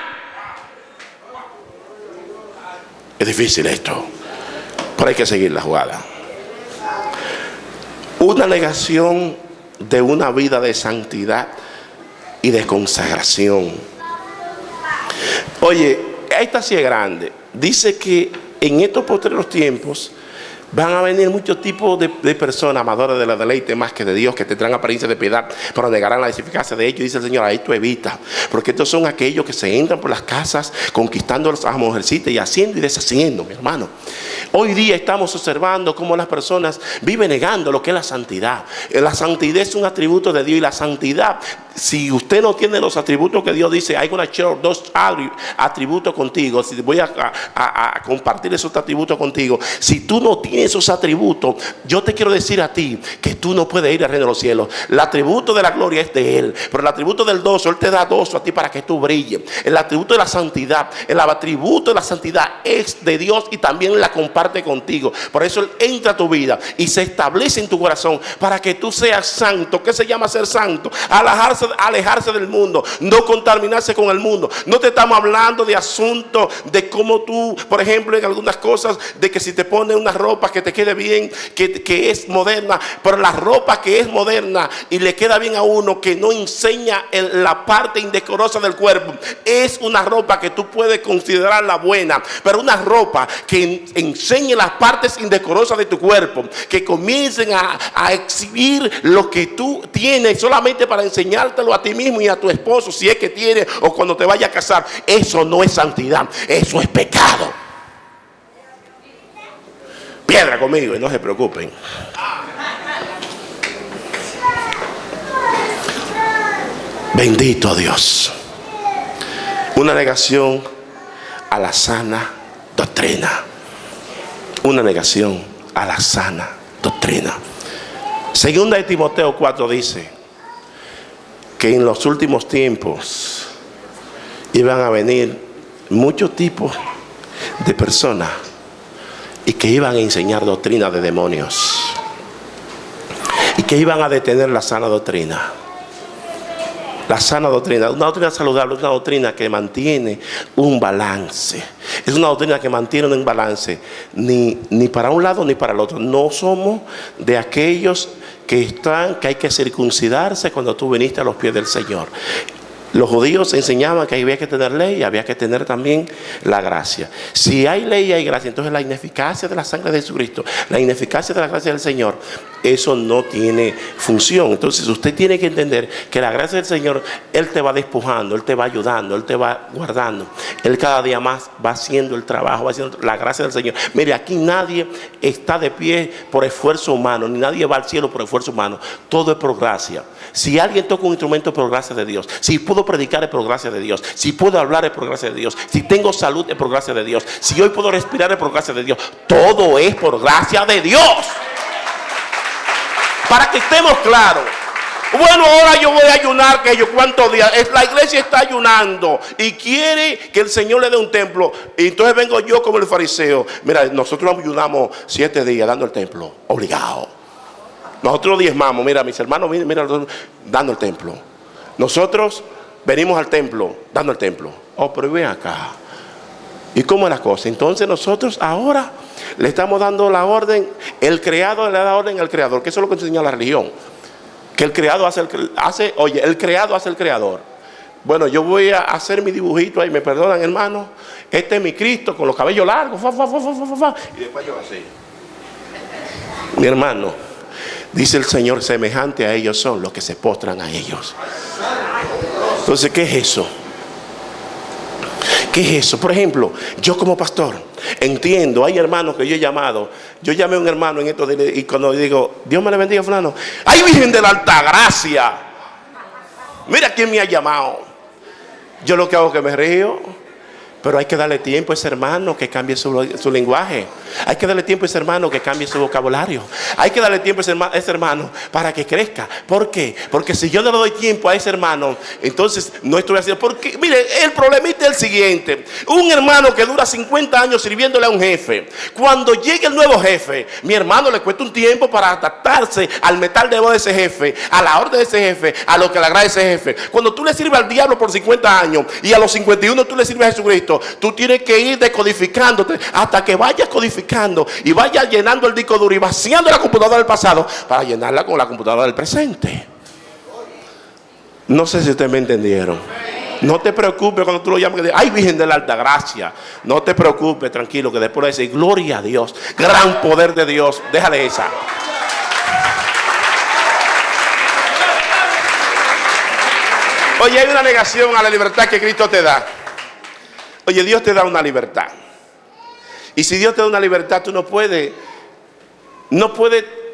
Es difícil esto, pero hay que seguir la jugada. Una negación de una vida de santidad y de consagración. Oye, esta sí es grande. Dice que en estos posteriores tiempos van a venir muchos tipos de personas amadoras de la deleite más que de Dios, que tendrán apariencia de piedad, pero negarán la eficacia de ellos. Dice el Señor: ahí tú evita, porque estos son aquellos que se entran por las casas conquistando a las mujercitas y haciendo y deshaciendo, mi hermano. Hoy día estamos observando cómo las personas viven negando lo que es la santidad. La santidad es un atributo de Dios, y la santidad, si usted no tiene los atributos que Dios dice, hay una share 2 atributos contigo. Si voy a compartir esos atributos contigo, si tú no tienes esos atributos, yo te quiero decir a ti que tú no puedes ir al reino de los cielos. El atributo de la gloria es de Él, pero el atributo del dozo, Él te da dozo a ti para que tú brilles. El atributo de la santidad, el atributo de la santidad es de Dios y también la comparte contigo. Por eso Él entra a tu vida y se establece en tu corazón para que tú seas santo. ¿Qué se llama ser santo? Alejarse del mundo, no contaminarse con el mundo. No te estamos hablando de asuntos de cómo tú, por ejemplo, en algunas cosas, de que si te pones una ropa que te quede bien, que es moderna, pero la ropa que es moderna y le queda bien a uno, que no enseña la parte indecorosa del cuerpo, es una ropa que tú puedes considerarla buena. Pero una ropa que enseñe las partes indecorosas de tu cuerpo, que comiencen a exhibir lo que tú tienes solamente para enseñártelo a ti mismo y a tu esposo, si es que tienes, o cuando te vayas a casar, eso no es santidad, eso es pecado. Piedra conmigo y no se preocupen. Bendito Dios. Una negación a la sana doctrina. Una negación a la sana doctrina. Segunda de Timoteo 4 dice que en los últimos tiempos iban a venir muchos tipos de personas y que iban a enseñar doctrina de demonios y que iban a detener la sana doctrina. La sana doctrina, una doctrina saludable, es una doctrina que mantiene un balance. Es una doctrina que mantiene un balance, ni para un lado ni para el otro. No somos de aquellos que hay que circuncidarse cuando tú viniste a los pies del Señor. Los judíos enseñaban que había que tener ley y había que tener también la gracia. Si hay ley y hay gracia, entonces la ineficacia de la sangre de Jesucristo, la ineficacia de la gracia del Señor, eso no tiene función. Entonces usted tiene que entender que la gracia del Señor, Él te va despojando, Él te va ayudando, Él te va guardando. Él cada día más va haciendo el trabajo, va haciendo la gracia del Señor. Mire, aquí nadie está de pie por esfuerzo humano, ni nadie va al cielo por esfuerzo humano. Todo es por gracia. Si alguien toca un instrumento es por gracia de Dios. Si puedo predicar es por gracia de Dios. Si puedo hablar es por gracia de Dios. Si tengo salud es por gracia de Dios. Si hoy puedo respirar es por gracia de Dios. Todo es por gracia de Dios. Para que estemos claros. Bueno, ahora yo voy a ayunar, que yo cuántos días. La iglesia está ayunando y quiere que el Señor le dé un templo. Y entonces vengo yo como el fariseo. Mira, nosotros ayunamos 7 días dando el templo, obligado. Nosotros diezmamos, mira, mis hermanos, mira, dando el templo. Nosotros venimos al templo, dando el templo. Oh, pero ven acá. ¿Y cómo es la cosa? Entonces nosotros ahora le estamos dando la orden. El creador le da orden al creador, que eso es lo que enseña la religión. Que el creado el creado hace el creador. Bueno, yo voy a hacer mi dibujito ahí, me perdonan, hermano. Este es mi Cristo con los cabellos largos. Y después yo así. Mi hermano. Dice el Señor, semejante a ellos son los que se postran a ellos. Entonces, ¿qué es eso? ¿Qué es eso? Por ejemplo, yo como pastor entiendo, hay hermanos que yo he llamado. Yo llamé a un hermano en estos días y cuando digo, Dios me le bendiga fulano, ¡ay, Virgen de la Altagracia! Mira quién me ha llamado. Yo lo que hago es que me río. Pero hay que darle tiempo a ese hermano que cambie su lenguaje. Hay que darle tiempo a ese hermano que cambie su vocabulario. Hay que darle tiempo a ese hermano para que crezca. ¿Por qué? Porque si yo no le doy tiempo a ese hermano, entonces no estoy haciendo. Porque, mire, el problemita es el siguiente. Un hermano que dura 50 años sirviéndole a un jefe. Cuando llegue el nuevo jefe, mi hermano le cuesta un tiempo para adaptarse al metal de voz de ese jefe, a la orden de ese jefe, a lo que le agrada ese jefe. Cuando tú le sirves al diablo por 50 años y a los 51 tú le sirves a Jesucristo, tú tienes que ir decodificándote hasta que vayas codificando y vayas llenando el disco duro y vaciando la computadora del pasado para llenarla con la computadora del presente. No sé si ustedes me entendieron. No te preocupes cuando tú lo llamas, ay, Virgen de la Alta Gracia. No te preocupes, tranquilo, que después de decir gloria a Dios, gran poder de Dios, déjale esa. Oye, hay una negación a la libertad que Cristo te da. Oye, Dios te da una libertad. Y si Dios te da una libertad, tú no puedes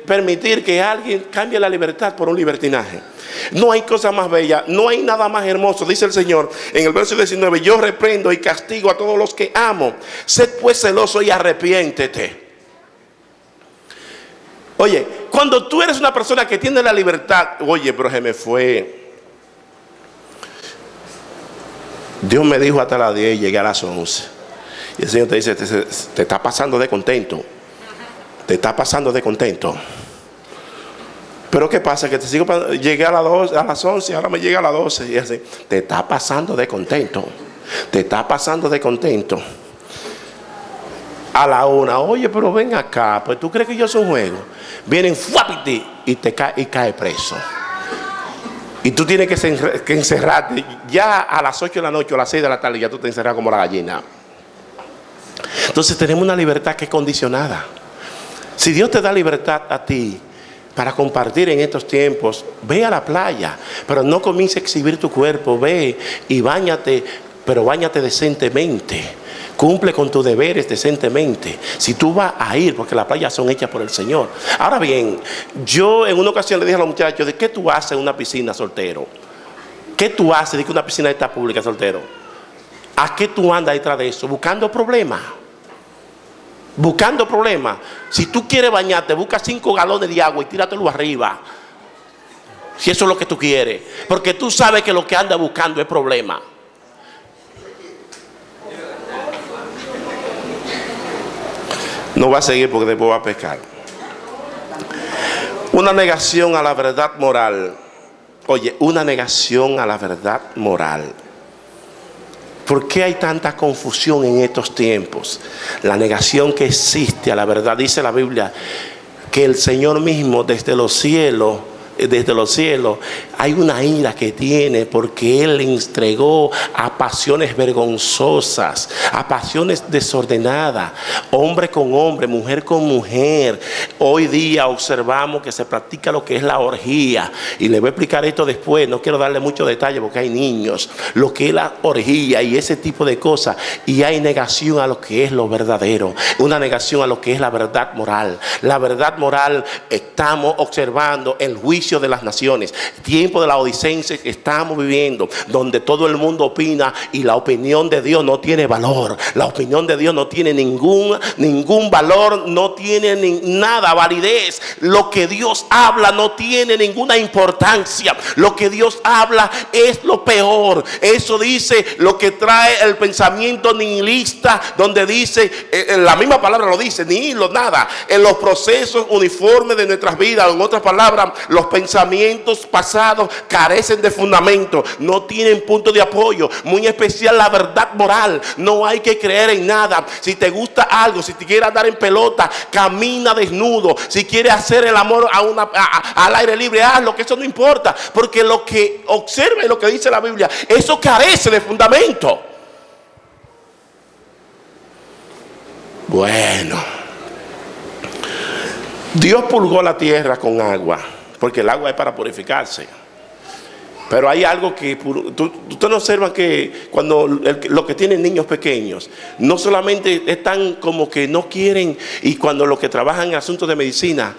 permitir que alguien cambie la libertad por un libertinaje. No hay cosa más bella, no hay nada más hermoso. Dice el Señor en el verso 19: yo reprendo y castigo a todos los que amo. Sed pues celoso y arrepiéntete. Oye, cuando tú eres una persona que tiene la libertad, oye, pero se me fue. Dios me dijo hasta las 10 y llegué a las 11. Y el Señor te dice, te está pasando de contento. Te está pasando de contento. Pero ¿qué pasa? Que llegué a las 11, ahora me llega a las 12. Y así, te está pasando de contento. Te está pasando de contento. A la 1, oye, pero ven acá, pues tú crees que yo soy un juego. Vienen fuapiti y cae preso. Y tú tienes que encerrarte. Ya a las 8 de la noche o a las 6 de la tarde ya tú te encerras como la gallina. Entonces tenemos una libertad que es condicionada. Si Dios te da libertad a ti para compartir en estos tiempos, ve a la playa, pero no comiences a exhibir tu cuerpo. Ve y báñate, pero báñate decentemente. Cumple con tus deberes decentemente. Si tú vas a ir, porque las playas son hechas por el Señor. Ahora bien, yo en una ocasión le dije a los muchachos, ¿de qué tú haces en una piscina soltero? ¿Qué tú haces de que una piscina está pública soltero? ¿A qué tú andas detrás de eso? Buscando problemas. Buscando problemas. Si tú quieres bañarte, busca 5 galones de agua y tíratelo arriba. Si eso es lo que tú quieres. Porque tú sabes que lo que andas buscando es problema. No va a seguir porque después va a pecar. Una negación a la verdad moral. Oye, una negación a la verdad moral. ¿Por qué hay tanta confusión en estos tiempos? La negación que existe a la verdad. Dice la Biblia que el Señor mismo desde los cielos, hay una ira que tiene porque Él le entregó a pasiones vergonzosas, a pasiones desordenadas, hombre con hombre, mujer con mujer. Hoy día observamos que se practica lo que es la orgía, y le voy a explicar esto después, no quiero darle mucho detalle porque hay niños, lo que es la orgía y ese tipo de cosas, y hay negación a lo que es lo verdadero, una negación a lo que es la verdad moral. La verdad moral, estamos observando el juicio de las naciones, tiempo de la Odicense que estamos viviendo, donde todo el mundo opina y la opinión de Dios no tiene valor. La opinión de Dios no tiene ningún valor, no tiene nada validez. Lo que Dios habla no tiene ninguna importancia. Lo que Dios habla es lo peor. Eso dice lo que trae el pensamiento nihilista, donde dice, la misma palabra lo dice, nihilo, nada. En los procesos uniformes de nuestras vidas, en otras palabras, los pensamientos pasados carecen de fundamento, no tienen punto de apoyo. Muy especial la verdad moral. No hay que creer en nada. Si te gusta algo, si te quieres andar en pelota, camina desnudo. Si quieres hacer el amor al aire libre, hazlo, que eso no importa. Porque lo que observa y lo que dice la Biblia, eso carece de fundamento. Bueno, Dios purgó la tierra con agua, porque el agua es para purificarse. Pero hay algo que ustedes observan que cuando los que tienen niños pequeños, no solamente están como que no quieren, y cuando los que trabajan en asuntos de medicina,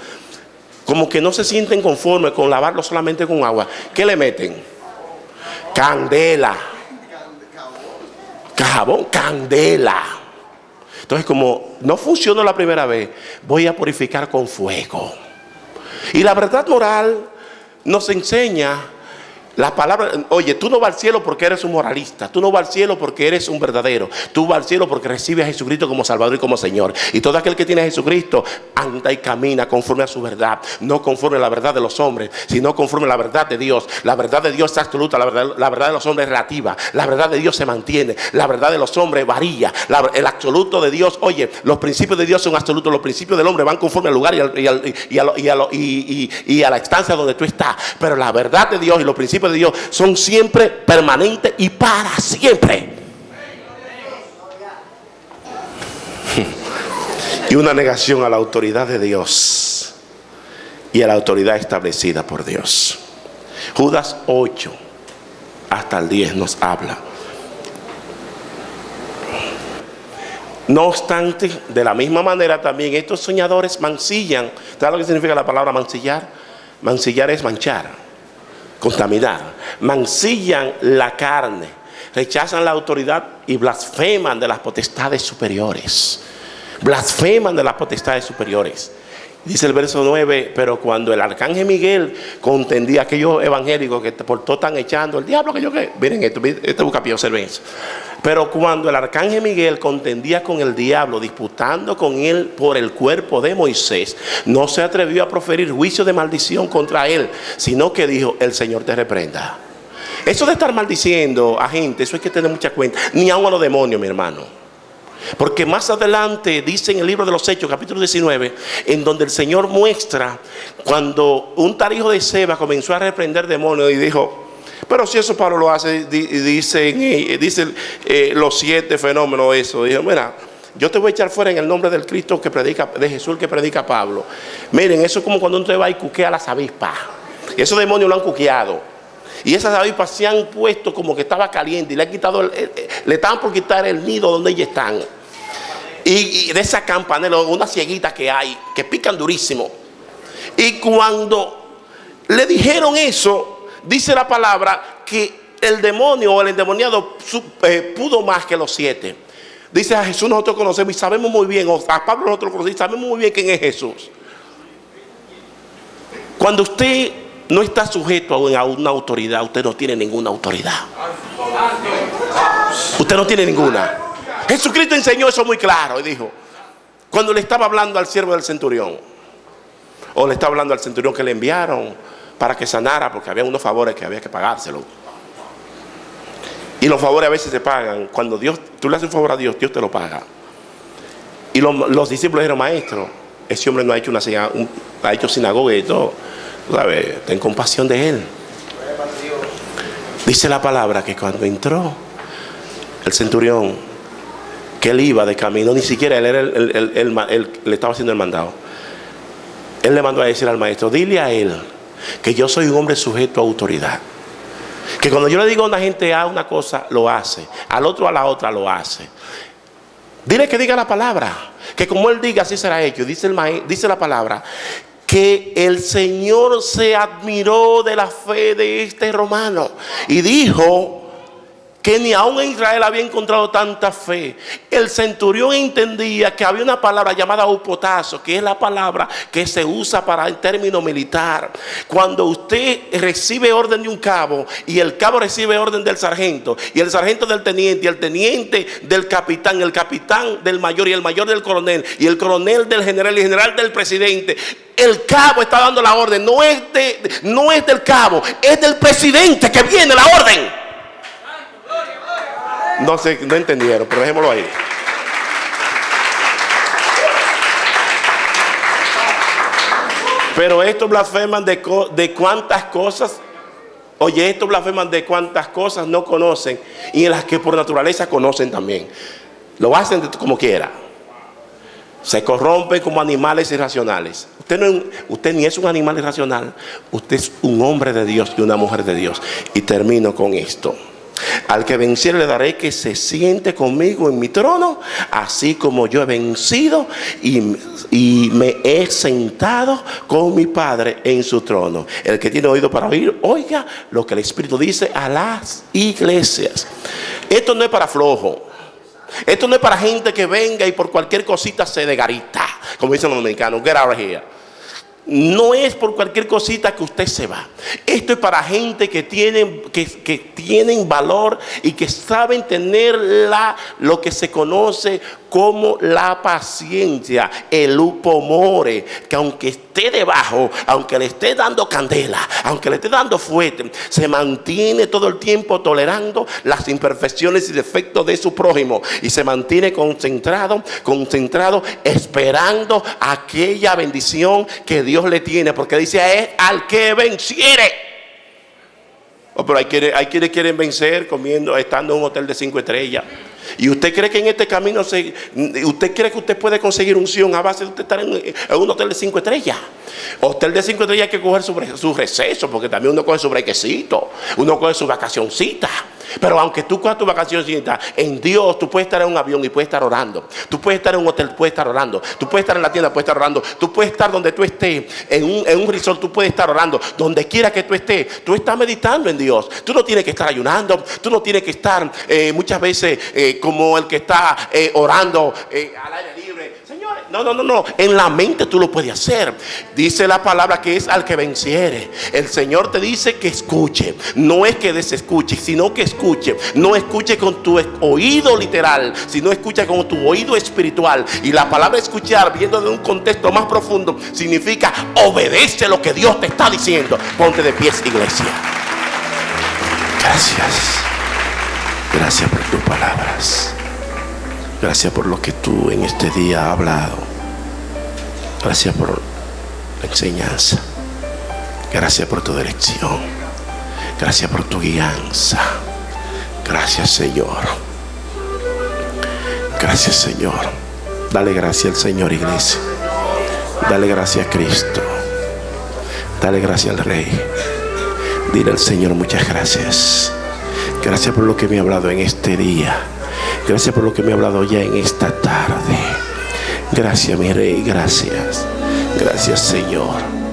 como que no se sienten conformes con lavarlo solamente con agua, ¿qué le meten? Candela. Jabón, candela. Entonces, como no funcionó la primera vez, voy a purificar con fuego. Y la verdad moral nos enseña la palabra. Oye, tú no vas al cielo porque eres un moralista. Tú no vas al cielo porque eres un verdadero. Tú vas al cielo porque recibes a Jesucristo como Salvador y como Señor. Y todo aquel que tiene a Jesucristo anda y camina conforme a su verdad. No conforme a la verdad de los hombres, sino conforme a la verdad de Dios. La verdad de Dios es absoluta. La verdad de los hombres es relativa. La verdad de Dios se mantiene. La verdad de los hombres varía. El absoluto de Dios, oye, los principios de Dios son absolutos. Los principios del hombre van conforme al lugar y a la instancia donde tú estás. Pero la verdad de Dios y los principios de Dios son siempre permanentes y para siempre. Y una negación a la autoridad de Dios y a la autoridad establecida por Dios. Judas 8 hasta el 10 nos habla. No obstante, de la misma manera también estos soñadores mancillan. ¿Sabes lo que significa la palabra mancillar? Mancillar es manchar, contaminar. Mancillan la carne, rechazan la autoridad y blasfeman de las potestades superiores. Blasfeman de las potestades superiores. Dice el verso 9, pero cuando el arcángel Miguel contendía, aquellos evangélicos que por todo están echando el diablo, que yo que, miren esto, buscapié, observen eso. Pero cuando el arcángel Miguel contendía con el diablo, disputando con él por el cuerpo de Moisés, no se atrevió a proferir juicio de maldición contra él, sino que dijo: el Señor te reprenda. Eso de estar maldiciendo a gente, eso hay que tener mucha cuenta, ni aun a los demonios, mi hermano. Porque más adelante dice en el libro de los Hechos, capítulo 19, en donde el Señor muestra cuando un tal hijo de Seba comenzó a reprender demonios y dijo: pero si eso Pablo lo hace, dice los 7 fenómenos, eso. Dijo: mira, yo te voy a echar fuera en el nombre del Cristo que predica, de Jesús que predica Pablo. Miren, eso es como cuando uno va y cuquea a las avispas. Y esos demonios lo han cuqueado. Y esas avispas se han puesto como que estaba caliente y le han quitado, le estaban por quitar el nido donde ellas están. Y de esa campanela, una cieguita que hay, que pican durísimo. Y cuando le dijeron eso, dice la palabra que el demonio o el endemoniado pudo más que los 7. Dice: a Jesús nosotros conocemos y sabemos muy bien, o a Pablo nosotros conocemos y sabemos muy bien quién es Jesús. Cuando usted no está sujeto a una autoridad, usted no tiene ninguna autoridad. Usted no tiene ninguna. Jesucristo enseñó eso muy claro y dijo, cuando le estaba hablando al siervo del centurión, o le estaba hablando al centurión que le enviaron para que sanara, porque había unos favores que había que pagárselo. Y los favores a veces se pagan. Cuando tú le haces un favor a Dios, Dios te lo paga. Y los discípulos dijeron: maestro, ese hombre no ha hecho ha hecho sinagoga y todo. ¿Sabes? Ten compasión de él. Dice la palabra que cuando entró el centurión, que él iba de camino, ni siquiera él era él le estaba haciendo el mandado. Él le mandó a decir al maestro: dile a él que yo soy un hombre sujeto a autoridad. Que cuando yo le digo a una gente a una cosa, lo hace. Al otro a la otra lo hace. Dile que diga la palabra. Que como él diga, así será hecho. Dice la palabra que el Señor se admiró de la fe de este romano y dijo que ni aún en Israel había encontrado tanta fe. El centurión entendía que había una palabra llamada upotazo, que es la palabra que se usa para el término militar. Cuando usted recibe orden de un cabo y el cabo recibe orden del sargento, y el sargento del teniente, y el teniente del capitán, el capitán del mayor, y el mayor del coronel, y el coronel del general, y el general del presidente, el cabo está dando la orden. No es del cabo, es del presidente que viene la orden. No sé, no entendieron, pero dejémoslo ahí. Pero estos blasfeman de cuántas cosas. Oye, estos blasfeman de cuántas cosas no conocen y en las que por naturaleza conocen también. Lo hacen como quiera. Se corrompen como animales irracionales. Usted ni es un animal irracional. Usted es un hombre de Dios y una mujer de Dios. Y termino con esto. Al que venciere le daré que se siente conmigo en mi trono, así como yo he vencido y me he sentado con mi Padre en su trono. El que tiene oído para oír, oiga lo que el Espíritu dice a las iglesias. Esto no es para flojo. Esto no es para gente que venga y por cualquier cosita se degarita, como dicen los dominicanos, get out of here. No es por cualquier cosita que usted se va. Esto es para gente que tienen valor y que saben tener lo que se conoce como la paciencia, el upomore, que aunque esté debajo, aunque le esté dando candela, aunque le esté dando fuerte, se mantiene todo el tiempo tolerando las imperfecciones y defectos de su prójimo y se mantiene concentrado, esperando aquella bendición que Dios le tiene, porque dice es al que venciere. Oh, pero hay quienes quieren vencer estando en un hotel de 5 estrellas. Y usted cree que en este camino usted cree que usted puede conseguir unción a base de usted estar en un hotel de 5 estrellas. Hotel de 5 estrellas hay que coger su receso, porque también uno coge su brequecito, uno coge su vacacioncita. Pero aunque tú cojas tu vacacioncita, en Dios tú puedes estar en un avión y puedes estar orando. Tú puedes estar en un hotel, puedes estar orando. Tú puedes estar en la tienda, puedes estar orando. Tú puedes estar donde tú estés, en un resort, tú puedes estar orando. Donde quiera que tú estés, tú estás meditando en Dios. Tú no tienes que estar ayunando. Tú no tienes que estar muchas veces como el que está orando al aire libre. Señores, no. En la mente tú lo puedes hacer. Dice la palabra que es al que venciere. El Señor te dice que escuche. No es que desescuche, sino que escuche. No escuche con tu oído literal, sino escucha con tu oído espiritual. Y la palabra escuchar, viendo de un contexto más profundo, significa obedece lo que Dios te está diciendo. Ponte de pies, iglesia. Gracias por tus palabras. Gracias por lo que tú en este día has hablado. Gracias por la enseñanza. Gracias por tu dirección. Gracias por tu guianza. Gracias, Señor. Gracias, Señor. Dale gracias al Señor, iglesia. Dale gracias a Cristo. Dale gracias al Rey. Dile al Señor muchas gracias. Gracias por lo que me ha hablado en este día. Gracias por lo que me ha hablado ya en esta tarde. Gracias, mi Rey. Gracias. Gracias, Señor.